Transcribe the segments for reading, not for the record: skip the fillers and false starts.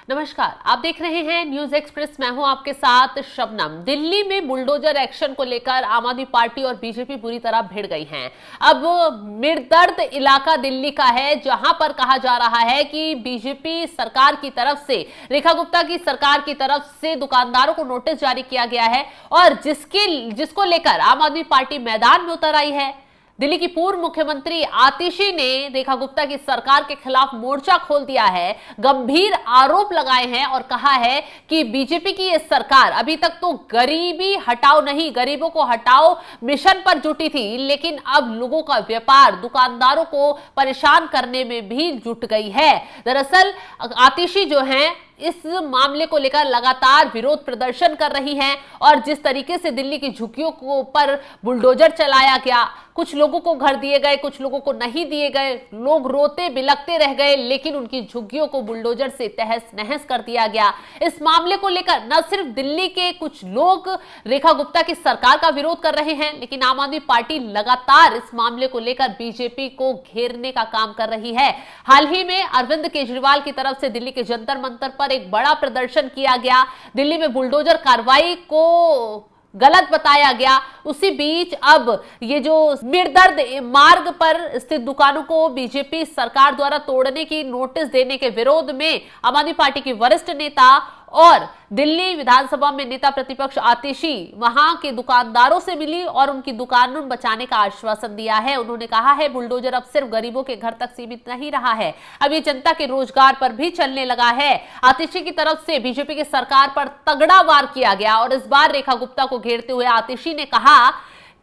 नमस्कार, आप देख रहे हैं न्यूज एक्सप्रेस। मैं हूं आपके साथ शबनम। दिल्ली में बुलडोजर एक्शन को लेकर आम आदमी पार्टी और बीजेपी बुरी तरह भिड़ गई हैं। अब मिरदर्द इलाका दिल्ली का है, जहां पर कहा जा रहा है कि बीजेपी सरकार की तरफ से, रेखा गुप्ता की सरकार की तरफ से दुकानदारों को नोटिस जारी किया गया है और जिसको लेकर आम आदमी पार्टी मैदान में उतर आई है। दिल्ली की पूर्व मुख्यमंत्री आतिशी ने रेखा गुप्ता की सरकार के खिलाफ मोर्चा खोल दिया है, गंभीर आरोप लगाए हैं और कहा है कि बीजेपी की यह सरकार अभी तक तो गरीबी हटाओ नहीं, गरीबों को हटाओ मिशन पर जुटी थी, लेकिन अब लोगों का व्यापार, दुकानदारों को परेशान करने में भी जुट गई है। दरअसल आतिशी जो है इस मामले को लेकर लगातार विरोध प्रदर्शन कर रही हैं और जिस तरीके से दिल्ली की झुग्गियों को ऊपर बुलडोजर चलाया गया, कुछ लोगों को घर दिए गए, कुछ लोगों को नहीं दिए गए, लोग रोते बिलखते रह गए, लेकिन उनकी झुग्गियों को बुलडोजर से तहस नहस कर दिया गया। इस मामले को लेकर न सिर्फ दिल्ली के कुछ लोग रेखा गुप्ता की सरकार का विरोध कर रहे हैं, लेकिन आम आदमी पार्टी लगातार इस मामले को लेकर बीजेपी को घेरने का काम कर रही है। हाल ही में अरविंद केजरीवाल की तरफ से दिल्ली के जंतर मंतर पर एक बड़ा प्रदर्शन किया गया। दिल्ली में बुलडोजर कार्रवाई को गलत बताया गया। उसी बीच अब ये जो मिरदर्द मार्ग पर स्थित दुकानों को बीजेपी सरकार द्वारा तोड़ने की नोटिस देने के विरोध में आम आदमी पार्टी की वरिष्ठ नेता और दिल्ली विधानसभा में नेता प्रतिपक्ष आतिशी वहां के दुकानदारों से मिली और उनकी दुकानों बचाने का आश्वासन दिया है। उन्होंने कहा है बुलडोजर अब सिर्फ गरीबों के घर तक सीमित नहीं रहा है, अब ये जनता के रोजगार पर भी चलने लगा है। आतिशी की तरफ से बीजेपी की सरकार पर तगड़ा वार किया गया और इस बार रेखा गुप्ता को घेरते हुए आतिशी ने कहा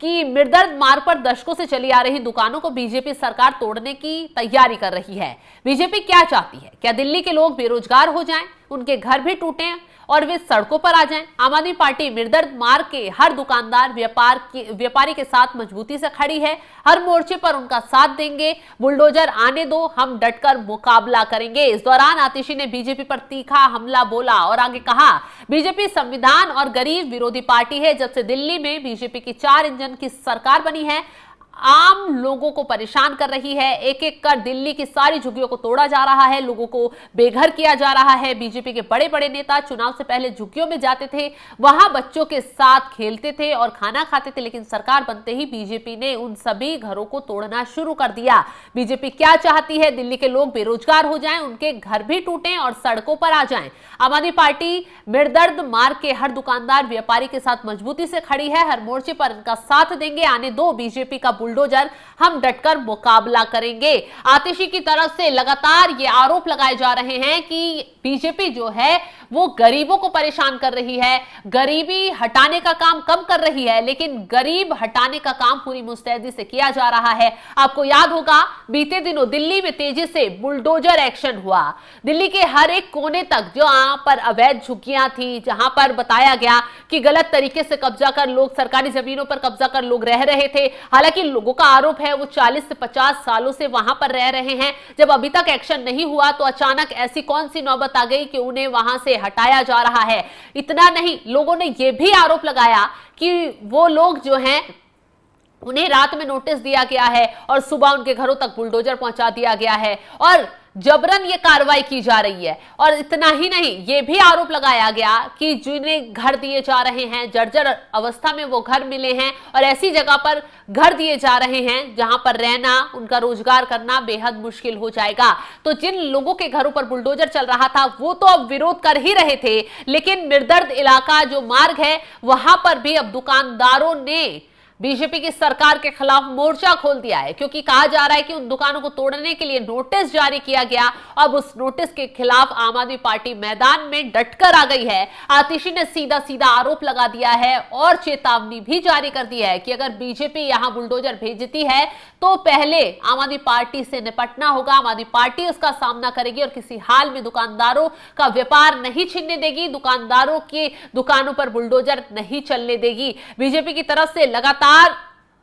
कि मिरदर्द मार्ग पर दशकों से चली आ रही दुकानों को बीजेपी सरकार तोड़ने की तैयारी कर रही है। बीजेपी क्या चाहती है? क्या दिल्ली के लोग बेरोजगार हो जाएं, उनके घर भी टूटें और वे सड़कों पर आ जाएं? आम आदमी पार्टी मिरदर्द मार्ग के हर दुकानदार, व्यापारी के साथ मजबूती से खड़ी है। हर मोर्चे पर उनका साथ देंगे। बुलडोजर आने दो, हम डटकर मुकाबला करेंगे। इस दौरान आतिशी ने बीजेपी पर तीखा हमला बोला और आगे कहा, बीजेपी संविधान और गरीब विरोधी पार्टी है। जब से दिल्ली में बीजेपी की 4 इंजन की सरकार बनी है, आम लोगों को परेशान कर रही है। एक एक कर दिल्ली की सारी झुग्गियों को तोड़ा जा रहा है, लोगों को बेघर किया जा रहा है। बीजेपी के बड़े बड़े नेता चुनाव से पहले झुग्गियों में जाते थे, वहां बच्चों के साथ खेलते थे और खाना खाते थे, लेकिन सरकार बनते ही बीजेपी ने उन सभी घरों को तोड़ना शुरू कर दिया। बीजेपी क्या चाहती है? दिल्ली के लोग बेरोजगार हो जाएं, उनके घर भी टूटें और सड़कों पर आ जाएं। आम आदमी पार्टी मिरदर्द मार्ग के हर दुकानदार, व्यापारी के साथ मजबूती से खड़ी है। हर मोर्चे पर इनका साथ देंगे। आने दो बीजेपी का बुलडोजर, हम डटकर मुकाबला करेंगे। आतिशी की तरफ से लगातार ये आरोप लगाए जा रहे हैं कि बीजेपी जो है वो गरीबों को परेशान कर रही है, गरीबी हटाने का काम कम कर रही है, लेकिन गरीब हटाने का काम पूरी मुस्तैदी से किया जा रहा है। आपको याद होगा बीते दिनों दिल्ली में तेजी से बुलडोजर एक्शन हुआ। दिल्ली के हर एक कोने तक जहां पर अवैध झुग्गियां थी, जहां पर बताया गया कि गलत तरीके से कब्जा कर लोग, सरकारी जमीनों पर कब्जा कर लोग रह रहे थे। हालांकि लोगों का आरोप है वो 40 से 50 सालों से वहां पर रह रहे हैं। जब अभी तक एक्शन नहीं हुआ तो अचानक ऐसी कौन सी नौबत आ गई कि उन्हें वहां से हटाया जा रहा है। इतना नहीं, लोगों ने यह भी आरोप लगाया कि वो लोग जो हैं उन्हें रात में नोटिस दिया गया है और सुबह उनके घरों तक बुलडोजर पहुंचा दिया गया है और जबरन ये कार्रवाई की जा रही है। और इतना ही नहीं, ये भी आरोप लगाया गया कि जिन्हें घर दिए जा रहे हैं, जर्जर अवस्था में वो घर मिले हैं और ऐसी जगह पर घर दिए जा रहे हैं जहां पर रहना, उनका रोजगार करना बेहद मुश्किल हो जाएगा। तो जिन लोगों के घरों पर बुलडोजर चल रहा था वो तो अब विरोध कर ही रहे थे, लेकिन मिरदर्द इलाका जो मार्ग है वहां पर भी अब दुकानदारों ने बीजेपी की सरकार के खिलाफ मोर्चा खोल दिया है, क्योंकि कहा जा रहा है कि उन दुकानों को तोड़ने के लिए नोटिस जारी किया गया। अब उस नोटिस के खिलाफ आम आदमी पार्टी मैदान में डटकर आ गई है। आतिशी ने सीधा सीधा आरोप लगा दिया है और चेतावनी भी जारी कर दी है कि अगर बीजेपी यहां बुलडोजर भेजती है तो पहले आम आदमी पार्टी से निपटना होगा। आम आदमी पार्टी उसका सामना करेगी और किसी हाल में दुकानदारों का व्यापार नहीं छीनने देगी, दुकानदारों की दुकानों पर बुलडोजर नहीं चलने देगी। बीजेपी की तरफ से लगातार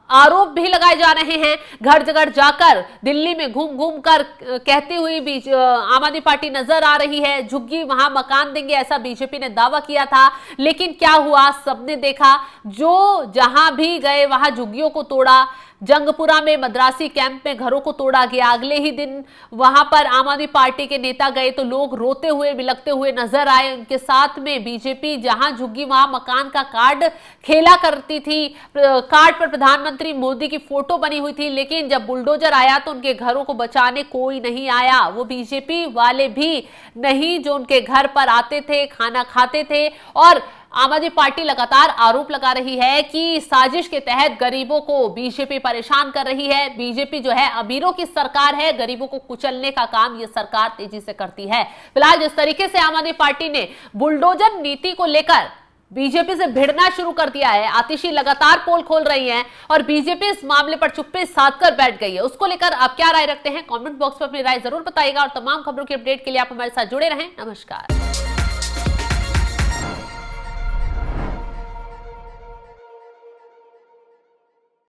आरोप भी लगाए जा रहे हैं। घर जगह जाकर दिल्ली में घूम घूम कर कहती हुई आम आदमी पार्टी नजर आ रही है, झुग्गी वहां मकान देंगे, ऐसा बीजेपी ने दावा किया था। लेकिन क्या हुआ, सबने देखा, जो जहां भी गए वहां झुग्गियों को तोड़ा। जंगपुरा में मद्रासी कैंप में घरों को तोड़ा गया। अगले ही दिन वहां पर आम आदमी पार्टी के नेता गए तो लोग रोते हुए बिलखते हुए नजर आए। उनके साथ में बीजेपी जहां झुग्गी वहां मकान का कार्ड खेला करती थी। कार्ड पर प्रधानमंत्री मोदी की फोटो बनी हुई थी, लेकिन जब बुलडोजर आया तो उनके घरों को बचाने कोई नहीं आया। वो बीजेपी वाले भी नहीं जो उनके घर पर आते थे, खाना खाते थे। और आम आदमी पार्टी लगातार आरोप लगा रही है कि साजिश के तहत गरीबों को बीजेपी परेशान कर रही है। बीजेपी जो है अमीरों की सरकार है, गरीबों को कुचलने का काम ये सरकार तेजी से करती है। फिलहाल जिस तरीके से आम आदमी पार्टी ने बुलडोजर नीति को लेकर बीजेपी से भिड़ना शुरू कर दिया है, आतिशी लगातार पोल खोल रही हैं और बीजेपी इस मामले पर चुप्पी साधकर बैठ गई है। उसको लेकर आप क्या राय रखते हैं? कमेंट बॉक्स में अपनी राय जरूर बताइएगा और तमाम खबरों की अपडेट के लिए आप हमारे साथ जुड़े रहें। नमस्कार।